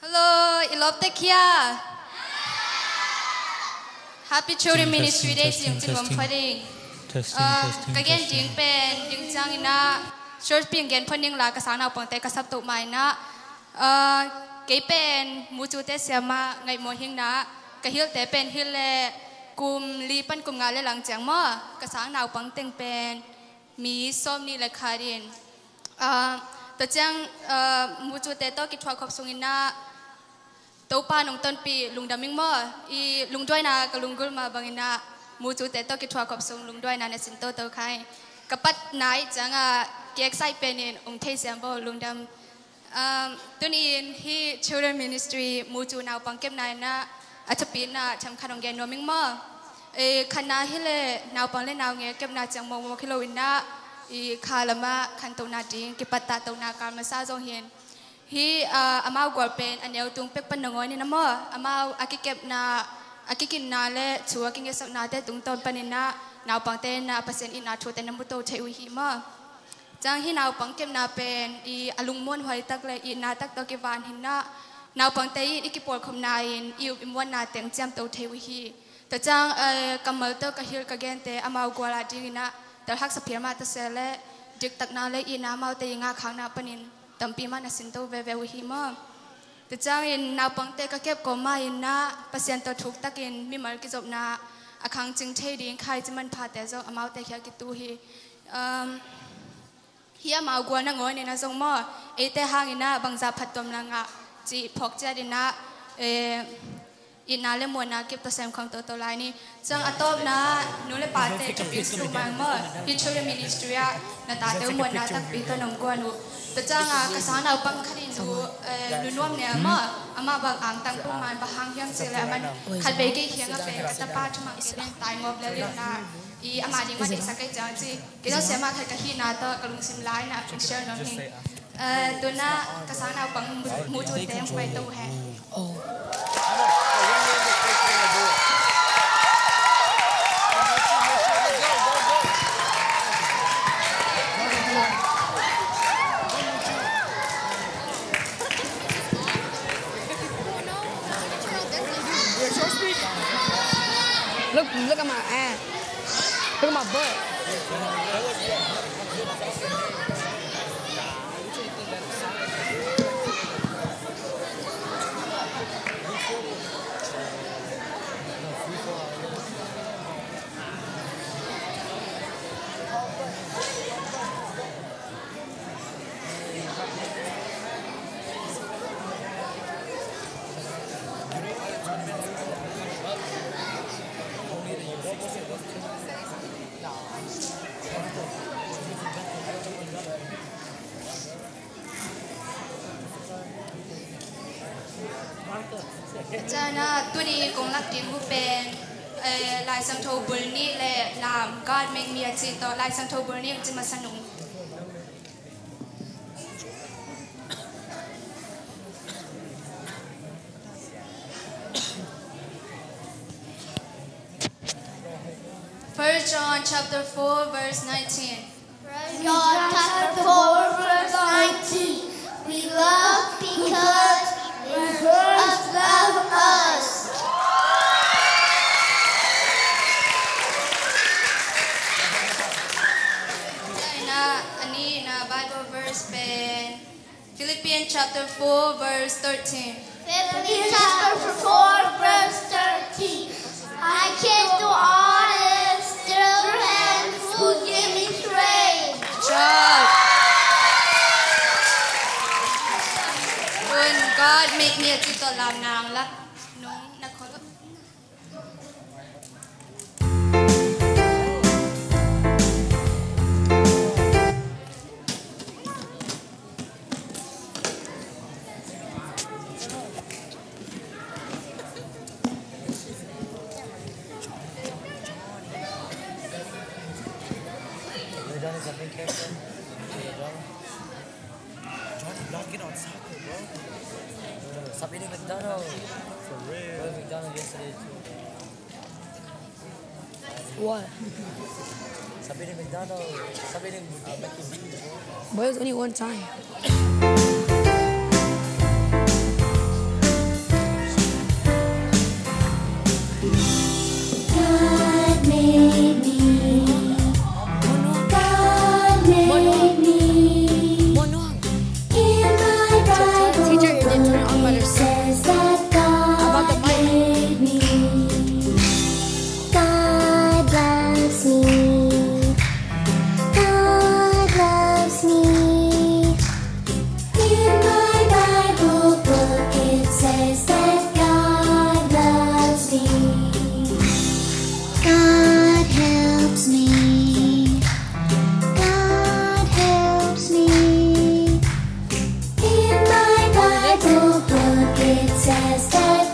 Hello, Iloptekia. Happy Children Ministry Day จริงๆผมพอดีกันจริงเป็นจริงจังนะช่วยเปลี่ยนเกณฑ์พนิงลากระสานเอาปองเตกระสับตุใหม่นะเกี่ยเป็นมูจูเตเสียมาไงโมหิงนะกะฮิลเตเป็นฮิลเลกุมลีปันกุมงานและหลังจากเมื่อกระสานเอาปองเต็งเป็นมีส้มนี่และคารินแต่จังมูจูเตโตกิทวาขบสุงินะตัวป้านงต้นปีลุงดำมิงม่ออีลุงด้วยนะกับลุงกุลมาบางอินะมูจูเตโตกิทวาขบสุงลุงด้วยนะในสินโตเตาใครกับปัดไหนจังเกียกไซเป็นองค์เทเซียมโบลุงดำตัวนี้ที่ Children Ministry มูจูนาวปังเก็บนายนะอาจจะปีน่ะทำขนมแกงนัวมิงม่อคณะที่เล่นาวปังเล่นนาวเงี้ยเก็บนาจังมงวคิโลวินะอีคาลามะคันตูนาดิงกิปัตตาตูนาการมาซาโซเฮียนฮีอามาวกวาเป็นอันเดียวตุงเป็กปันนงอยนี่นะมั่วอามาวอากิเก็บนาอากิกินนาเล่ชัวกินเกสักนาเตตุงตอนปันนินะนาวปังเตนาเปอร์เซ็นต์อินาชัวเตนมุโตเทวิหิมั่วจังฮีนาวปังเก็บนาเป็นอีอลุงม้วนหอยตักเลยอีนาตักตะกิวานหินะนาวปังเตยอีกิปวดคมนายอิวอิมวันนาเตียงเจียมโตเทวิหิแต่จังกัมเมลเตอร์กะฮิลกะเกนเตอามาวกวาลาดินะแต่หักสเปียร์มาตเซเลดึกตักนาเลอีน้ำเอาแต่ยังงาขังนาปนินตั้มปีมานาสินโตเวเววิหิมอแต่เจ้าอินนาปังเตก็เก็บกมาอินนาเปอร์เซ็นต์ตัวถูกตักอินมีมาลกิจบนาอาคังจึงเทดินใครจะมันพาแต่เจ้าเอาแต่เขียกิตูฮีเฮียมากวนนางอยเนี่ยนะทรงมอเอเตหางอินนาบังซาพัดตมนางะจีพกเจดินะอินนาเลมวนาเก็บตัวแซมของตัวลายนี่จังอัตบนะนูเลปาเตจะปิดสุมังเมื่อที่ช่วยมินิสทรีอะนาตาเตมวนาตักปีตัวนงกวนูแต่จังกษาเอาปังคดีดูลุนวมเนี่ยเมื่ออามาบางอ่างตั้งปุ่มมันบางหางยังเสียแล้วมันขัดเบกี้เขียงก็เป็นตะป้าชั่วโมงเสียตายงบแล้วเรื่องน่ะอีอามาดีมาเด็กสักไก่จังจีกิจเสียมาไทยกะฮีนาตัวกลุ่มซิมไลน์น่ะฟิกเชอร์น้องนี่ตัวน่ะกษาเอาปังมูจูเต็มไปตัวแห่Look at my ass. Look at my butt.จ้านะตัวนี้กงลักดิมบุเป็นลายสังโทบุญนี่แหละนามก็เมงเมียจีต่อลายสังโทบุญนี่จะมาสนุกFirst John chapter 4 verse 19 John chapter 4 verse 19 We love because God loves us. ใช่นะอันนี้นะ Bible verse เป็น Philippians chapter 4 verse 13 Philippians chapter 4 verse 13 I can do all this through Him who gives me strength. Job When God make me a tito lam nang lak nung nakholo Don't get on soccer, bro. Stop eating McDonald's. For real. Bro, McDonald's yesterday too. What? Stop eating McDonald's. Stop eating Mac and Cheese, bro. But it was only one time. It says that